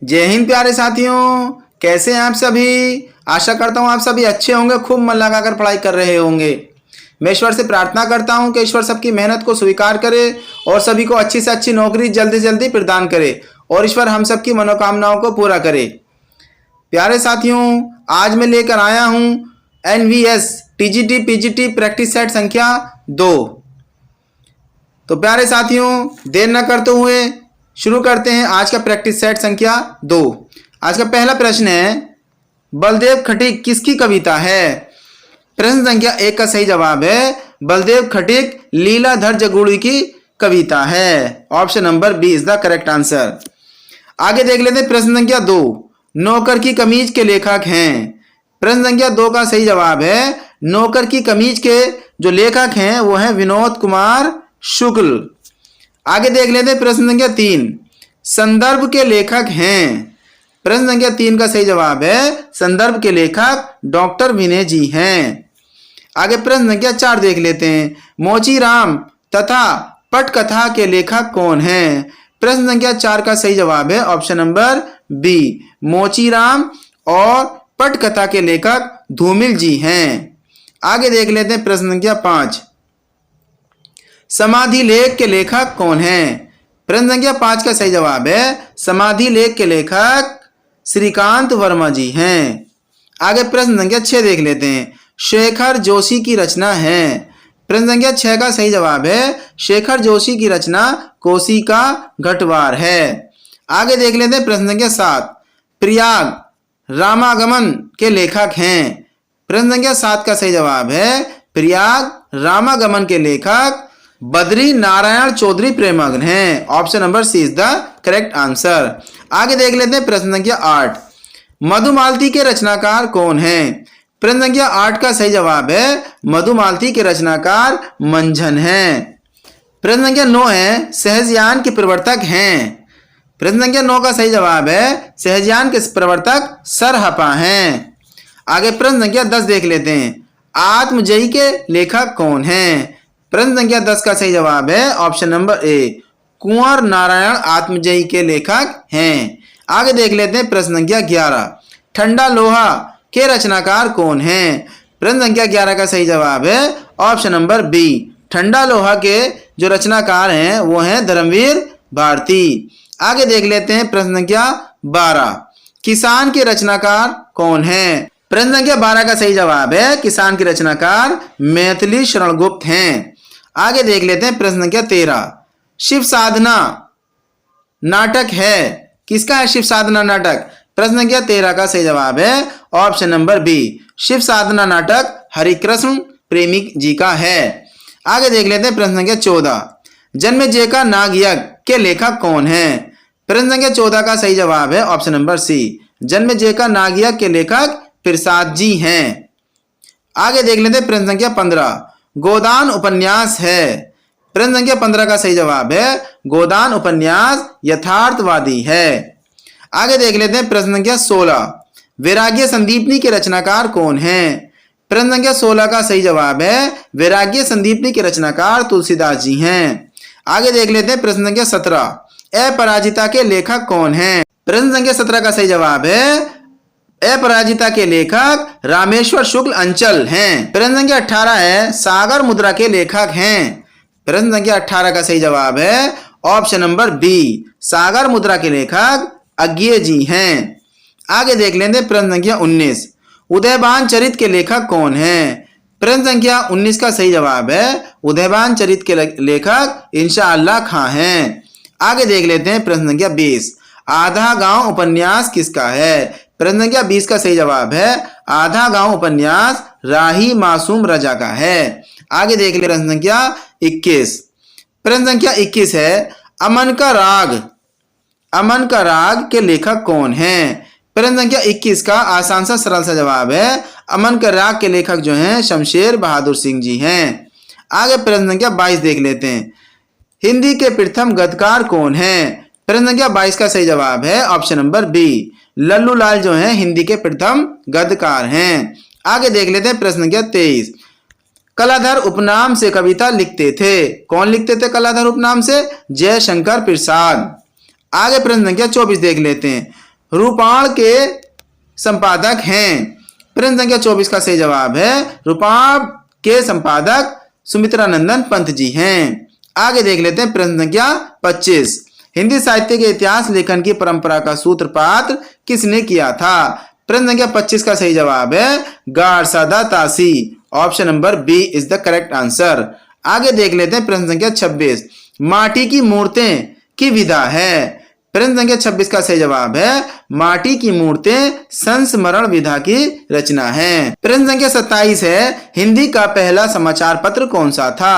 जय हिंद प्यारे साथियों, कैसे हैं आप सभी। आशा करता हूं आप सभी अच्छे होंगे, खूब मन लगाकर पढ़ाई कर रहे होंगे। मैं ईश्वर से प्रार्थना करता हूं कि ईश्वर सबकी मेहनत को स्वीकार करे और सभी को अच्छी से अच्छी नौकरी जल्दी से जल्दी प्रदान करे और ईश्वर हम सबकी मनोकामनाओं को पूरा करे। प्यारे साथियों, आज मैं लेकर आया हूं NVS TGT PGT practice set संख्या 2। तो प्यारे साथियों, देर न करते हुए शुरू करते हैं आज का प्रैक्टिस सेट संख्या 2। आज का पहला प्रश्न है, बलदेव खटीक किसकी कविता है। प्रश्न संख्या 1 का सही जवाब है बलदेव खटीक लीलाधर जगुड़ी की कविता है। Option number B is the correct answer. आगे देख लेते हैं प्रश्न संख्या 2, नौकर की कमीज के लेखक हैं। प्रश्न संख्या 2 का सही जवाब है नौकर की कमीज के जो लेखक हैं वो हैं विनोद कुमार शुक्ल। आगे देख लेते हैं प्रश्न संख्या 3, संदर्भ के लेखक हैं। प्रश्न संख्या 3 का सही जवाब है संदर्भ के लेखक डॉक्टर विनय जी हैं। आगे प्रश्न संख्या 4 देख लेते हैं, मोचीराम तथा पटकथा के लेखक कौन हैं। प्रश्न संख्या 4 का सही जवाब है ऑप्शन नंबर बी, मोचीराम और पटकथा के लेखक धूमिल जी हैं। आगे देख लेते हैं प्रश्न संख्या 5, समाधि लेख के लेखक कौन हैं। प्रश्न संख्या 5 का सही जवाब है समाधि लेख के लेखक श्रीकांत वर्मा जी हैं। आगे प्रश्न संख्या 6 देख लेते हैं, शेखर जोशी की रचना है। प्रश्न संख्या 6 का सही जवाब है शेखर जोशी की रचना कोसी का घटवार है। आगे देख लेते हैं प्रश्न संख्या 7, प्रयाग रामागमन के लेखक हैं। प्रश्न संख्या 7 का सही जवाब है प्रयाग रामागमन के लेखक बद्री नारायण चौधरी प्रेमग्न हैं। Option number C is the correct answer. आगे देख लेते हैं प्रश्न संख्या 8, मधुमालती के रचनाकार कौन हैं। प्रश्न संख्या 8 का सही जवाब है मधुमालती के रचनाकार मंझन हैं। प्रश्न संख्या 9 है, सहजयान के प्रवर्तक हैं। प्रश्न संख्या 9 का सही जवाब है सहजयान के प्रवर्तक सरहपा हैं। आगे प्रश्न संख्या 10 देख लेते हैं, आत्मजयी के लेखक कौन हैं। प्रश्न संख्या 10 का सही जवाब है ऑप्शन नंबर ए, कुंवर नारायण आत्मजयी के लेखक हैं। आगे देख लेते हैं प्रश्न संख्या 11, ठंडा लोहा के रचनाकार कौन हैं। प्रश्न संख्या 11 का सही जवाब है ऑप्शन नंबर बी, ठंडा लोहा के जो रचनाकार हैं वो हैं धर्मवीर भारती। आगे देख लेते हैं प्रश्न संख्या 12, किसान के रचनाकार कौन हैं। प्रश्न संख्या 12 का सही जवाब है किसान के रचनाकार मैथिली शरणगुप्त हैं। आगे देख लेते हैं प्रश्न संख्या 13, शिव साधना नाटक है किसका है। शिव साधना नाटक प्रश्न संख्या 13 का सही जवाब है ऑप्शन नंबर बी, शिव साधना नाटक हरिकृष्ण प्रेमी जी का है। आगे देख लेते हैं प्रश्न संख्या 14, जन्मेजय का नागयज्ञ के लेखक कौन है। प्रश्न संख्या 14 का सही जवाब है ऑप्शन नंबर सी, जन्मेजय का नागयज्ञ के लेखक प्रसाद जी हैं। आगे देख लेते हैं प्रश्न संख्या 15, गोदान उपन्यास है। प्रश्न संख्या 15 का सही जवाब है गोदान उपन्यास यथार्थवादी है। आगे देख लेते हैं प्रश्न संख्या 16, वैराग्य संदीपनी के रचनाकार कौन हैं। प्रश्न संख्या 16 का सही जवाब है वैराग्य संदीपनी के रचनाकार तुलसीदास जी हैं। आगे देख लेते हैं प्रश्न संख्या 17, अपराजिता के लेखक कौन हैं। प्रश्न संख्या 17 का सही जवाब है अपराजिता के लेखक रामेश्वर शुक्ल अंचल हैं। प्रश्न संख्या 18 है, सागर मुद्रा के लेखक हैं। प्रश्न संख्या 18 का सही जवाब है ऑप्शन नंबर बी, सागर मुद्रा के लेखक अज्ञे जी हैं। आगे देख लेते हैं प्रश्न संख्या 19, उदयबान चरित के लेखक कौन हैं। प्रश्न संख्या 19 का सही जवाब है उदयबान चरित के लेखक इंशाअल्लाह खां हैं। आगे देख लेते हैं प्रश्न संख्या 20, आधा गांव उपन्यास किसका है। प्रश्न संख्या 20 का सही जवाब है आधा गांव उपन्यास राही मासूम रजा का है। आगे देख ले प्रश्न संख्या 21। प्रश्न संख्या 21 है, अमन का राग के लेखक कौन हैं। प्रश्न संख्या 21 का आसान सा सरल सा जवाब है अमन का राग के लेखक जो हैं शमशेर बहादुर सिंह जी हैं। आगे प्रश्न संख्या 22 देख लेते हैं, हिंदी के प्रथम गद्यकार कौन हैं। प्रश्न संख्या 22 का सही जवाब है ऑप्शन नंबर बी, लल्लू लाल जो हैं हिंदी के प्रथम गद्यकार हैं। आगे देख लेते हैं प्रश्न संख्या 23, कलाधर उपनाम से कविता लिखते थे। कौन लिखते थे कलाधर उपनाम से? जयशंकर प्रसाद। आगे प्रश्न संख्या 24 देख लेते हैं, रूपाण के संपादक हैं? प्रश्न संख्या 24 का सही जवाब है रूपाण के संपादक सुमित्रानंदन पंत जी हैं। आगे देख लेते हैं प्रश्न संख्या 25। हिंदी साहित्य के इतिहास लेखन की परंपरा का सूत्रपात किसने किया था? प्रश्न संख्या 25 का सही जवाब है Garcin de Tassy. Option number B is the correct answer. आगे देख लेते हैं प्रश्न संख्या 26। माटी की मूर्तें की विधा है? प्रश्न संख्या 26 का सही जवाब है माटी की मूर्तें संस्मरण विधा की रचना है। प्रश्न संख्या 27 है हिंदी का पहला समाचार पत्र कौन सा था?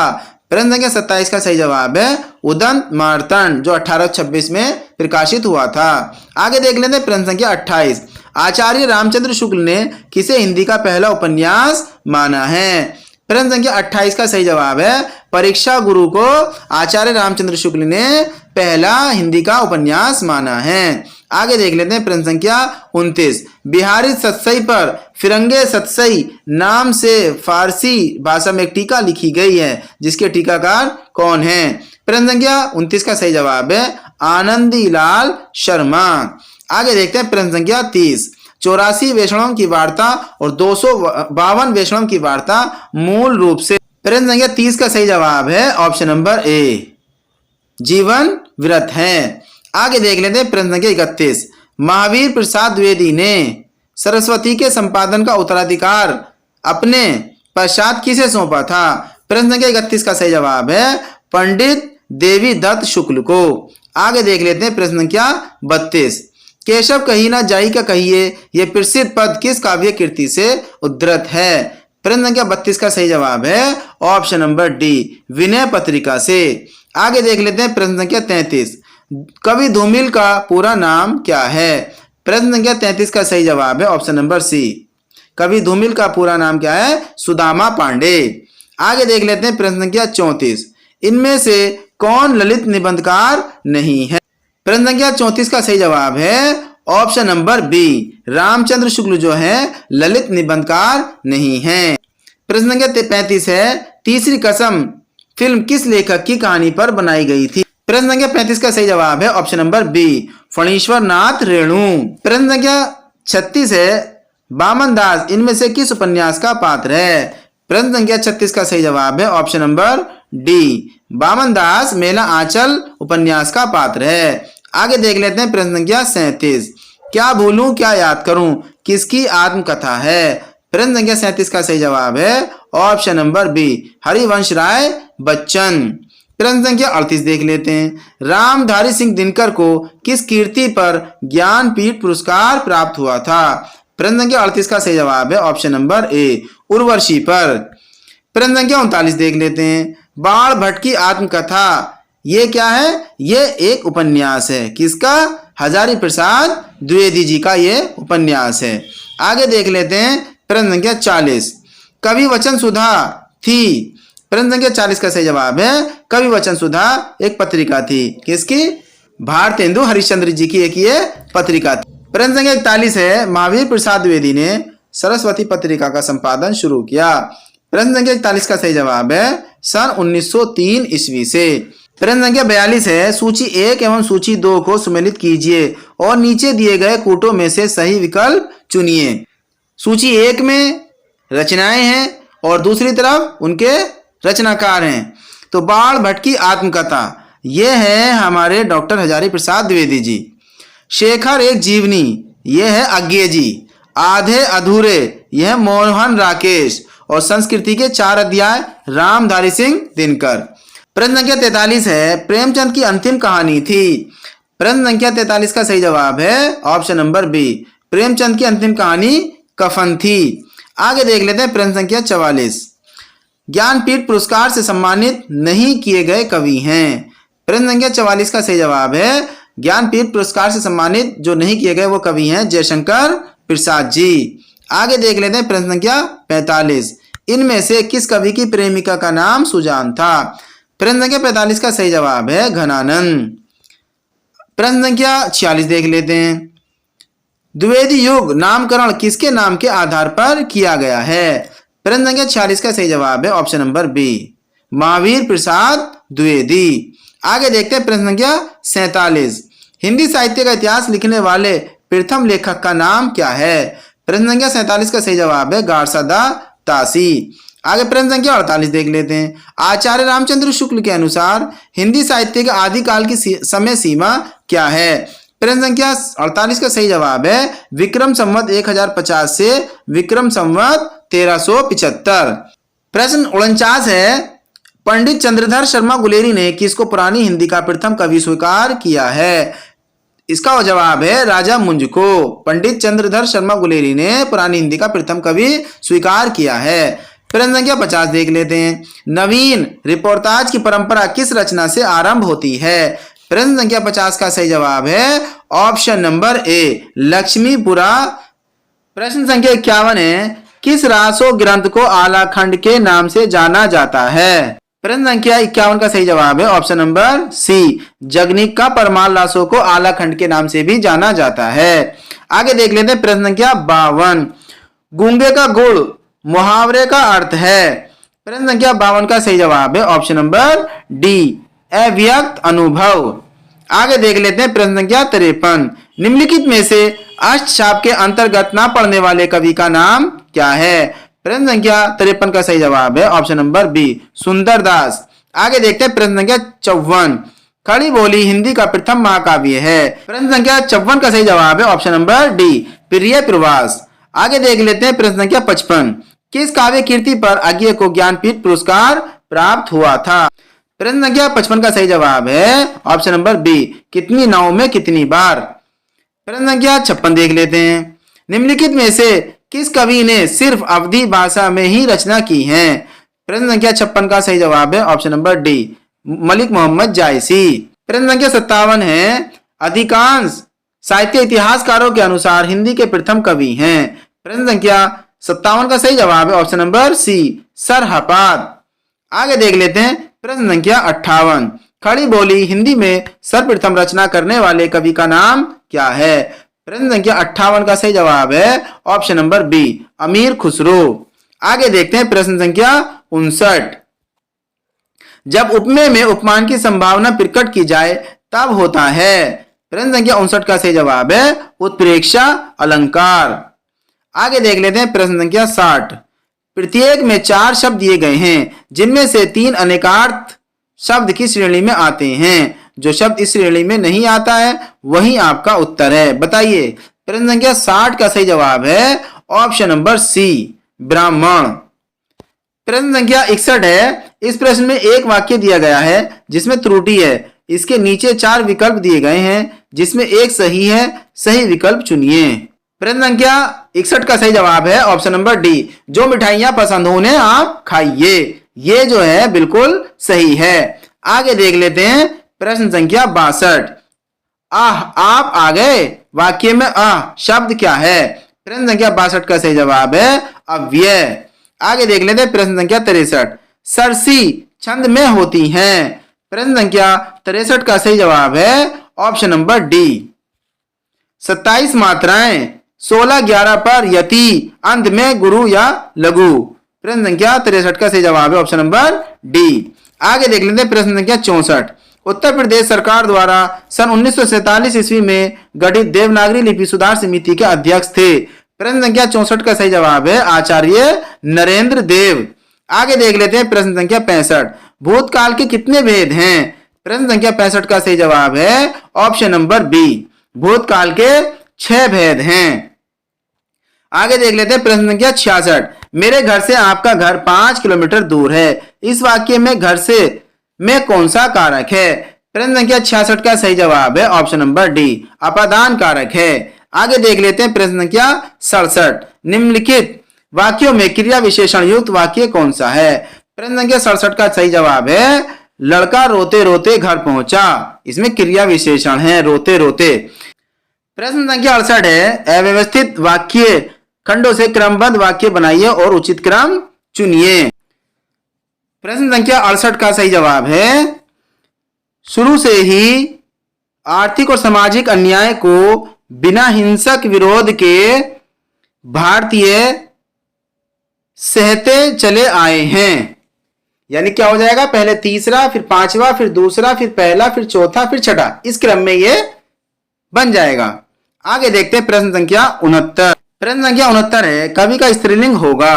प्रश्न संख्या 27 का सही जवाब है उदंत मार्तंड जो 1826 में प्रकाशित हुआ था। आगे देख लेते हैं प्रश्न संख्या 28। आचार्य रामचंद्र शुक्ल ने किसे हिंदी का पहला उपन्यास माना है? प्रश्न संख्या 28 का सही जवाब है परीक्षा गुरु को आचार्य रामचंद्र शुक्ल ने पहला हिंदी का उपन्यास माना है। आगे देख लेते हैं प्रश्न संख्या 29। बिहारी सतसई पर फिरंगे सतसई नाम से फारसी भाषा में एक टीका लिखी गई है जिसके टीकाकार कौन है? प्रश्न संख्या 29 का सही जवाब है आनंदी लाल शर्मा। आगे देखते हैं प्रश्न संख्या 30। 84 वैष्णव की वार्ता और 252 वैष्णव की वार्ता मूल रूप से? प्रश्न संख्या 30 का सही जवाब है ऑप्शन नंबर ए जीवन व्रत है। आगे देख लेते हैं प्रश्न संख्या 31। महावीर प्रसाद द्विवेदी ने सरस्वती के संपादन का उत्तराधिकार अपने पश्चात किसे सौंपा था? प्रश्न संख्या 31 का सही जवाब है पंडित देवी दत्त शुक्ल को। आगे देख लेते हैं प्रश्न संख्या 32। केशव कही ना जाई का कहिए यह प्रसिद्ध पद किस काव्य कृति से उद्धृत है? प्रश्न संख्या 32 का सही जवाब है option number D Vinay Patrika से। आगे देख लेते हैं प्रश्न संख्या 33। कवि धूमिल का पूरा नाम क्या है? प्रश्न संख्या 33 का सही जवाब है ऑप्शन नंबर सी कवि धूमिल का पूरा नाम क्या है? सुदामा पांडे। आगे देख लेते हैं प्रश्न संख्या 34। इनमें से कौन ललित निबंधकार नहीं है? प्रश्न संख्या 34 का सही जवाब है option number B Ramchandra Shukla जो है ललित निबंधकार नहीं है। प्रश्न संख्या 35 है तीसरी कसम फिल्म किस लेखक की कहानी पर बनाई गई थी? प्रश्न संख्या 35 का सही जवाब है option number B Phanishwar Nath Renu. प्रश्न संख्या 36 है बामन दास इनमें से किस उपन्यास का पात्र है? प्रश्न संख्या 36 का सही जवाब है ऑप्शन नंबर डी बामन दास मेला आंचल उपन्यास का पात्र है। आगे देख लेते हैं प्रश्न संख्या 37। क्या भूलूं क्या याद करूं किसकी आत्मकथा है? प्रश्न संख्या 37 का सही जवाब है option number B Harivansh Rai Bachchan. प्रश्न संख्या 38 देख लेते हैं। रामधारी सिंह दिनकर को किस कीर्ति पर ज्ञानपीठ पुरस्कार प्राप्त हुआ था? प्रश्न संख्या 38 का सही जवाब है ऑप्शन नंबर ए उर्वशी पर। प्रश्न संख्या 39 देख लेते हैं। बाण भट्ट की आत्मकथा ये क्या है? ये एक उपन्यास है किसका? हजारी प्रसाद द्विवेदी जी का ये उपन्यास है। आगे देख लेते हैं प्रश्न संख्या 40। कवि वचन सुधा थी? प्रश्न संख्या 40 का सही जवाब है कवि वचन सुधा एक पत्रिका थी किसकी? भारतेंदु हरिश्चंद्र जी की एक ये पत्रिका थी। प्रश्न संख्या 41 है महावीर प्रसाद द्विवेदी ने सरस्वती पत्रिका का संपादन शुरू किया। प्रश्न संख्या 41 का सही जवाब है सन 1903 ईस्वी से। प्रश्न संख्या 42 है सूची 1 एवं सूची 2 को सम्मिलित कीजिए और नीचे दिए गए कूटों में से सही विकल्प चुनिए। सूची 1 में रचनाएं हैं और दूसरी तरफ उनके रचनाकार हैं। तो बाण भट्ट की आत्मकथा ये है हमारे डॉक्टर हजारी प्रसाद द्विवेदी जी। शेखर एक जीवनी ये है अज्ञे जी। आधे अधूरे यह मोहन राकेश और संस्कृति के 4 अध्याय रामधारी सिंह दिनकर। प्रश्न संख्या 43 है प्रेमचंद की अंतिम कहानी थी। प्रश्न संख्या 43 का सही जवाब है ऑप्शन नंबर बी प्रेमचंद की अंतिम कहानी कफन थी। आगे देख लेते हैं प्रश्न संख्या 44। ज्ञानपीठ पुरस्कार से सम्मानित नहीं किए गए कवि हैं। प्रश्न संख्या 44 का सही जवाब है ज्ञानपीठ पुरस्कार से सम्मानित जो नहीं किए गए वो कवि हैं जयशंकर प्रसाद जी। आगे देख लेते हैं प्रश्न संख्या 45। इनमें से किस कवि की प्रेमिका का नाम सुजान था? प्रश्न संख्या 45 का सही जवाब है घनानंद। प्रश्न संख्या 46 देख लेते हैं। द्विवेदी युग नामकरण किसके नाम के आधार पर किया गया है? प्रश्न संख्या 46 का सही जवाब है option number B Mahavir Prasad Dwivedi. आगे देखते हैं प्रश्न संख्या 47। हिंदी साहित्य का इतिहास लिखने वाले प्रथम लेखक का नाम क्या है? प्रश्न संख्या 47 का सही जवाब है गारसादा तासी। आगे प्रश्न संख्या 48 देख लेते हैं। आचार्य रामचंद्र शुक्ल के अनुसार हिंदी साहित्य के आदिकाल की समय सीमा क्या है? प्रश्न संख्या 48 का सही जवाब है विक्रम संवत 1050 से विक्रम संवत 1375। प्रश्न 49 है पंडित चंद्रधर शर्मा गुलेरी ने किसको पुरानी हिंदी का प्रथम कवि स्वीकार किया है? इसका जवाब है राजा मुंज को। पंडित चंद्रधर शर्मा गुलेरी ने पुरानी हिंदी का प्रथम कवि स्वीकार किया है। प्रश्न संख्या 50 देख लेते हैं। नवीन रिपोर्टाज की परंपरा किस रचना से आरंभ होती है? प्रश्न संख्या 50 का सही जवाब है ऑप्शन नंबर ए लक्ष्मीपुरा। प्रश्न संख्या 51 है किस रासो ग्रंथ को आलाखंड के नाम से जाना जाता है? प्रश्न संख्या 51 का सही जवाब है ऑप्शन नंबर सी जगनिक का परमाल रासो को आलाखंड के नाम से भी जाना जाता है। आगे देख लेते हैं प्रश्न संख्या 52 गूंगे का गुड़ मुहावरे का अर्थ है? प्रश्न संख्या 52 का सही जवाब है ऑप्शन नंबर डी अव्यक्त अनुभव। आगे देख लेते हैं प्रश्न संख्या 53 निम्नलिखित में से अष्टशाप के अंतर्गत ना पढ़ने वाले कवि का नाम क्या है? प्रश्न संख्या 53 का सही जवाब है ऑप्शन नंबर बी सुंदरदास। आगे देखते हैं प्रश्न संख्या 54 खड़ी बोली हिंदी का प्रथम महाकाव्य है? प्रश्न संख्या 54 का सही जवाब है ऑप्शन नंबर डी प्रिय प्रवास। आगे देख लेते हैं प्रश्न संख्या 55 किस काव्य कीर्ति पर अज्ञेय को ज्ञानपीठ पुरस्कार प्राप्त हुआ था? प्रश्न संख्या 55 का सही जवाब है ऑप्शन नंबर बी कितनी नाव में कितनी बार। प्रश्न संख्या 56 देख लेते हैं। निम्नलिखित में से किस कवि ने सिर्फ अवधी भाषा में ही रचना की है? प्रश्न संख्या 56 का सही जवाब है option number D Malik Muhammad Jayasi. प्रश्न संख्या 57 है अधिकांश साहित्य इतिहासकारों के अनुसार हिंदी के प्रथम कवि हैं? प्रश्न संख्या 57 का सही जवाब है ऑप्शन नंबर सी सरहपाद। आगे देख लेते हैं प्रश्न संख्या 58 खड़ी बोली हिंदी में सर्वप्रथम रचना करने वाले कवि का नाम क्या है? प्रश्न संख्या 58 का सही जवाब है ऑप्शन नंबर बी अमीर खुसरो। आगे देखते हैं प्रश्न संख्या 59 जब उपमेय में उपमान की संभावना प्रकट की जाए तब होता है? प्रश्न संख्या 59 का सही जवाब है उत्प्रेक्षा अलंकार। आगे देख लेते हैं प्रश्न संख्या 60 प्रत्येक में 4 शब्द दिए गए हैं जिनमें से 3 अनेकार्थ शब्द की श्रेणी में आते हैं। जो शब्द इस श्रेणी में नहीं आता है वही आपका उत्तर है, बताइए। प्रश्न संख्या 60 का सही जवाब है ऑप्शन नंबर सी ब्राह्मण। प्रश्न संख्या 61 है इस प्रश्न में एक वाक्य दिया गया है जिसमें त्रुटि है। इसके नीचे 4 विकल्प दिए गए हैं जिसमें एक सही है, सही विकल्प चुनिए। प्रश्न संख्या 61 का सही जवाब है ऑप्शन नंबर डी जो मिठाइयां पसंद हो उन्हें आप खाइए। ये जो है बिल्कुल सही है। आगे देख लेते हैं प्रश्न संख्या 62 आप आ गए वाक्य में शब्द क्या है? प्रश्न संख्या 62 का सही जवाब है अव्यय। आगे देख लेते हैं प्रश्न संख्या 63 सरसी छंद में होती हैं। प्रश्न संख्या 63 का सही जवाब है ऑप्शन नंबर डी 27 मात्राएं 16-11 पर यति अंत में गुरु या लघु। प्रश्न संख्या 63 का सही जवाब है ऑप्शन नंबर डी। आगे देख लेते हैं प्रश्न संख्या 64 उत्तर प्रदेश सरकार द्वारा सन 1947 ईस्वी में गठित देवनागरी लिपि सुधार समिति के अध्यक्ष थे। प्रश्न संख्या 64 का सही जवाब है आचार्य नरेंद्र देव। आगे देख लेते हैं प्रश्न संख्या 65 भूतकाल के कितने भेद हैं? प्रश्न संख्या 65 का सही जवाब है ऑप्शन नंबर बी भूतकाल के 6 भेद हैं। आगे देख लेते हैं प्रश्न संख्या 66 मेरे घर से आपका घर 5 किलोमीटर दूर है। इस वाक्य में घर से में कौन सा कारक है? प्रश्न संख्या 66 का सही जवाब है ऑप्शन नंबर डी अपादान कारक है। आगे देख लेते हैं प्रश्न संख्या 67 निम्नलिखित वाक्यों में क्रिया विशेषण युक्त वाक्य कौन सा है? प्रश्न संख्या 67 का सही जवाब है लड़का रोते रोते घर पहुंचा। इसमें क्रिया विशेषण है रोते रोते। प्रश्न संख्या 68 है अव्यवस्थित वाक्य खंडों से क्रमबद्ध वाक्य बनाइए और उचित क्रम चुनिए। प्रश्न संख्या 68 का सही जवाब है शुरू से ही आर्थिक और सामाजिक अन्याय को बिना हिंसक विरोध के भारतीय सहते चले आए हैं। यानी क्या हो जाएगा पहले तीसरा फिर पांचवा फिर दूसरा फिर पहला फिर चौथा फिर छठा इस क्रम में ये बन जाएगा। आगे देखते हैं प्रश्न संख्या 69। प्रश्न संख्या 69 है, कवि का स्त्रीलिंग होगा।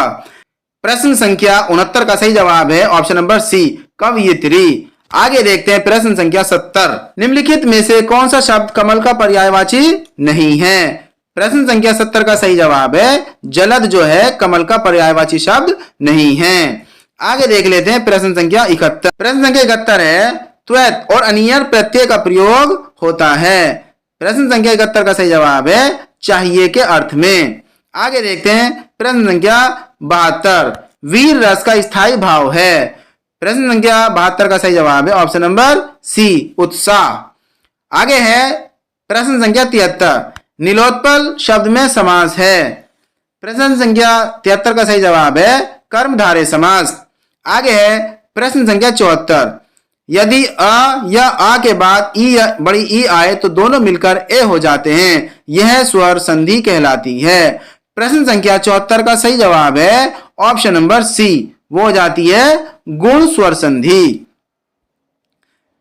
प्रश्न संख्या 69 का सही जवाब है ऑप्शन नंबर सी, कवयित्री। आगे देखते हैं प्रश्न संख्या 70। निम्नलिखित में से कौन सा शब्द कमल का पर्यायवाची नहीं है? प्रश्न संख्या 70 का सही जवाब है जलद जो है कमल का पर्यायवाची शब्द नहीं है। आगे देख लेते हैं प्रश्न संख्या 71। प्रश्न संख्या 71 है, त्वैत और अनियर प्रत्यय का प्रयोग होता है। प्रश्न संख्या 71 का सही जवाब है चाहिए के अर्थ में। आगे देखते हैं प्रश्न संख्या 72, वीर रस का स्थायी भाव है। प्रश्न संख्या 72 का सही जवाब है ऑप्शन नंबर सी, उत्साह। आगे है प्रश्न संख्या 73, नीलोत्पल शब्द में समास है। प्रश्न संख्या 73 का सही जवाब है कर्मधारय समास। आगे है प्रश्न संख्या 74, यदि अ या आ के बाद ई या बड़ी ई आए तो दोनों मिलकर ए हो जाते हैं, यह स्वर संधि कहलाती है। प्रश्न संख्या 74 का सही जवाब है ऑप्शन नंबर सी, वो हो जाती है गुण स्वर संधि।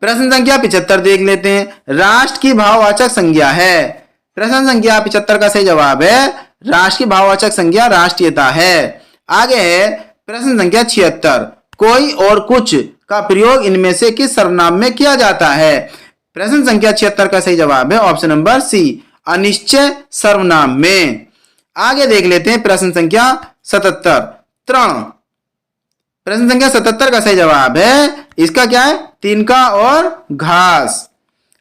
प्रश्न संख्या 75 देख लेते हैं, राष्ट्र की भाववाचक संज्ञा है। प्रश्न संख्या 75 का सही जवाब है राष्ट्र की भाववाचक संज्ञा राष्ट्रीयता है। आगे है प्रश्न संख्या 76, कोई और कुछ का प्रयोग इनमें से किस सर्वनाम में किया जाता है? प्रश्न संख्या 76 का सही जवाब है ऑप्शन नंबर सी, अनिश्चय सर्वनाम में। आगे देख लेते हैं प्रश्न संख्या 77, तृण। प्रश्न संख्या 77 का सही जवाब है इसका क्या है, तिनका और घास।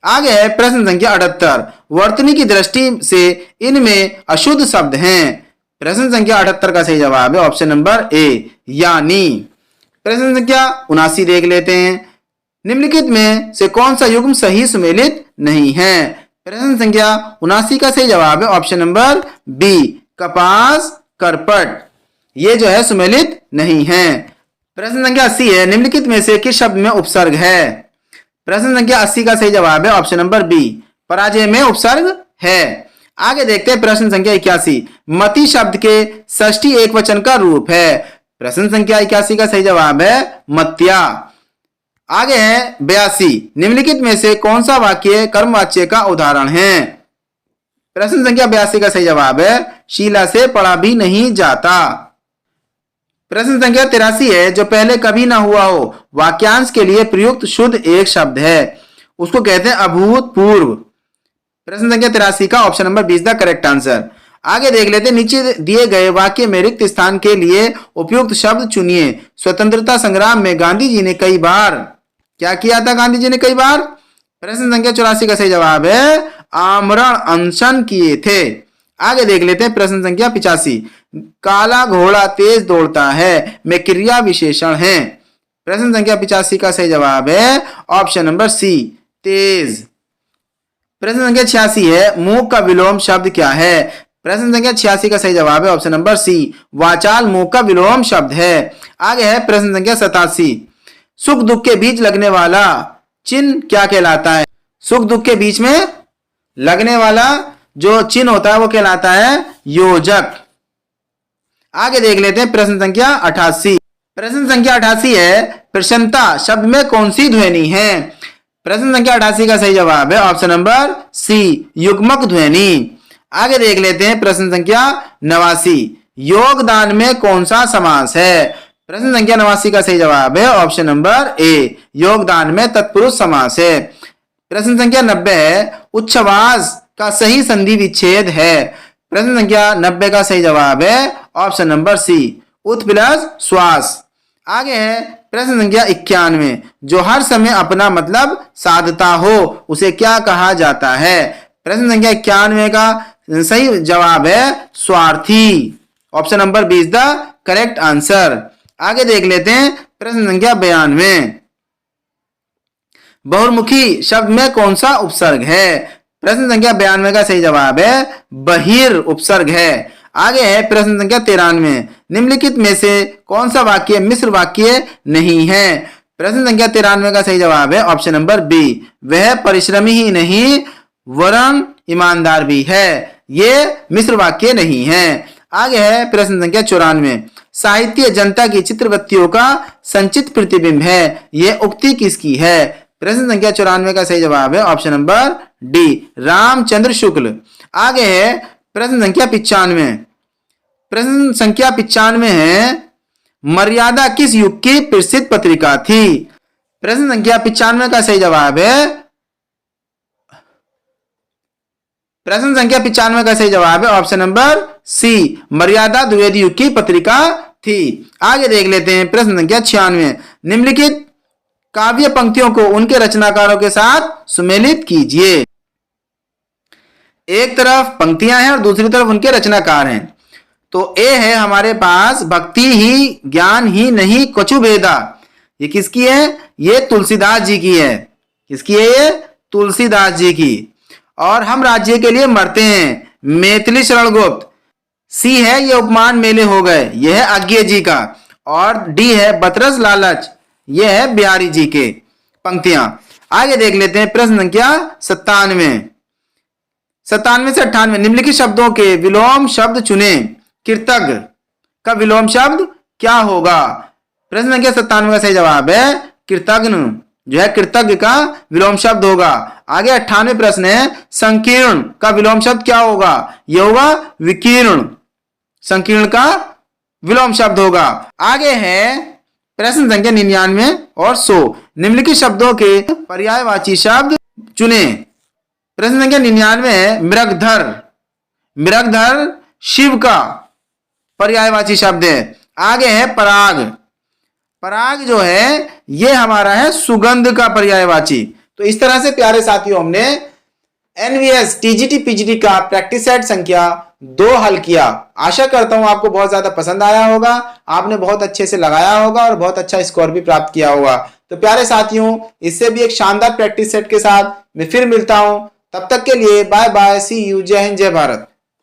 आगे है प्रश्न संख्या 78, वर्तनी की दृष्टि से इनमें अशुद्ध शब्द हैं। प्रश्न संख्या 78 का सही जवाब है ऑप्शन नंबर ए, यानी। प्रश्न संख्या 79 देख लेते हैं, निम्नलिखित में से कौन सा युग्म सही सुमेलित नहीं है? प्रश्न संख्या 79 का सही जवाब है ऑप्शन नंबर बी, कपास करपट, ये जो है सुमेलित नहीं है। प्रश्न संख्या 80 है, निम्नलिखित में से किस शब्द में उपसर्ग है? प्रश्न संख्या 80 का सही जवाब है ऑप्शन नंबर बी, पराजय में उपसर्ग है। आगे देखते हैं प्रश्न संख्या 81, मति शब्द के षष्ठी एकवचन का रूप है। प्रश्न संख्या 81 का सही जवाब है मत्या। आगे है 82, निम्नलिखित में से कौन सा वाक्य कर्मवाच्य का उदाहरण है? प्रश्न संख्या 82 का सही जवाब है शीला से पढ़ा भी नहीं जाता। प्रश्न संख्या 83 है, जो पहले कभी ना हुआ हो वाक्यांश के लिए प्रयुक्त शुद्ध एक शब्द है, उसको कहते हैं अभूतपूर्व। प्रश्न संख्या 83 का option number 20 the correct answer. आगे देख लेते हैं, नीचे दिए गए वाक्य में रिक्त स्थान के लिए उपयुक्त शब्द चुनिए। स्वतंत्रता संग्राम में गांधी जी ने कई बार क्या किया था? गांधी जी ने कई बार। प्रश्न संख्या 84 का सही जवाब है आमरण अनशन किए थे। आगे देख लेते हैं प्रश्न संख्या 85, काला घोड़ा तेज दौड़ता है में क्रिया विशेषण है। प्रश्न संख्या 85 का सही जवाब है ऑप्शन नंबर सी, तेज। प्रश्न संख्या 86 है, मूक का विलोम शब्द क्या है? प्रश्न संख्या 86 का सही जवाब है ऑप्शन नंबर सी, वाचाल मूक का विलोम शब्द है। आगे है प्रश्न संख्या 87, सुख दुख के बीच लगने वाला चिन्ह क्या कहलाता है? सुख दुख के बीच में लगने वाला जो चिन्ह होता है वो कहलाता है योजक। आगे देख लेते हैं प्रश्न संख्या 88। प्रश्न संख्या 88 है, प्रसन्नता शब्द में कौन सी ध्वनि है? प्रश्न संख्या 88 का सही जवाब है ऑप्शन नंबर सी, युग्मक ध्वनि। आगे देख लेते हैं प्रश्न संख्या 89, योगदान में कौन सा समास है? प्रश्न संख्या 89 का सही जवाब है ऑप्शन नंबर ए, योगदान में तत्पुरुष समास है। प्रश्न संख्या 90 है, उच्छ्वास का सही संधि विच्छेद है। प्रश्न संख्या 90 का सही जवाब है ऑप्शन नंबर सी, उत प्लस श्वास। आगे है प्रश्न संख्या 91, जो हर समय अपना मतलब साधता हो उसे क्या कहा जाता है? प्रश्न संख्या 91 का सही जवाब है स्वार्थी, option number 20 the correct answer. आगे देख लेते हैं प्रश्न संख्या 92, बहुमुखी शब्द में कौन सा उपसर्ग है? प्रश्न संख्या 92 का सही जवाब है बहिर उपसर्ग है। आगे है प्रश्न संख्या 93, निम्नलिखित में से कौन सा वाक्य मिश्र वाक्य नहीं है? प्रश्न संख्या 93 का सही जवाब है ऑप्शन नंबर बी, वह परिश्रमी ही नहीं वरन ईमानदार भी है, ये मिश्र वाक्य नहीं है। आगे है प्रश्न संख्या 94, साहित्य जनता की चित्रवृत्तियों का संचित प्रतिबिंब है, ये उक्ति किसकी है? प्रश्न संख्या 94 का सही जवाब है option number D, Ramchandra Shukla. आगे है प्रश्न संख्या 95। प्रश्न संख्या 95 है, मर्यादा किस युग की प्रसिद्ध पत्रिका थी? प्रश्न संख्या 95 का सही जवाब है, प्रश्न संख्या 95 का सही जवाब है ऑप्शन नंबर सी, मर्यादा द्विवेद युग की पत्रिका थी। आगे देख लेते हैं प्रश्न संख्या 96। निम्नलिखित काव्य पंक्तियों को उनके रचनाकारों के साथ सुमेलित कीजिए। एक तरफ पंक्तियां हैं और दूसरी तरफ उनके रचनाकार हैं। तो ए है हमारे पास, भक्ति ही ज्ञान ही नहीं कछु भेदा। ये किसकी है? ये तुलसीदास जी की है। किसकी है ये? तुलसीदास जी की। और हम राज्य के लिए मरते हैं, मैथिली शरण गुप्त। सी है ये उपमान मेले हो गए, यह है अज्ञे जी का। और डी है बतरस लालच, यह है बिहारी जी के पंक्तियां। आगे देख लेते हैं प्रश्न संख्या 97। 97 से 98। निम्नलिखित शब्दों के विलोम शब्द चुने। कृतज्ञ का विलोम शब्द क्या होगा? प्रश्न संख्या 97 का सही जवाब है कृतज्ञ, जो है कृतज्ञ का विलोम शब्द होगा। आगे 98 प्रश्न है, संकीर्ण का विलोम शब्द क्या होगा? यह होगा विकीर्ण। संकीर्ण का विलोम शब्द होगा। आगे है प्रश्न संख्या 99 और 100। निम्नलिखित शब्दों के पर्यायवाची शब्द चुने। प्रश्न संख्या 99 है, मृगधर। मृगधर शिव का पर्यायवाची शब्द है। आगे है पराग। पराग जो है ये हमारा है सुगंध का पर्यायवाची। तो इस तरह से प्यारे साथियों हमने एनवीएस टीजीटी पीजीटी का प्रैक्टिस सेट संख्या 2 हल किया। आशा करता हूं आपको बहुत ज्यादा पसंद आया होगा, आपने बहुत अच्छे से लगाया होगा और बहुत अच्छा स्कोर भी प्राप्त किया होगा। तो प्यारे साथियों, इससे भी एक शानदार प्रैक्टिस सेट के साथ मैं फिर मिलता हूं। तब तक के लिए बाय बाय, सी यू, जय हिंद, जय भारत।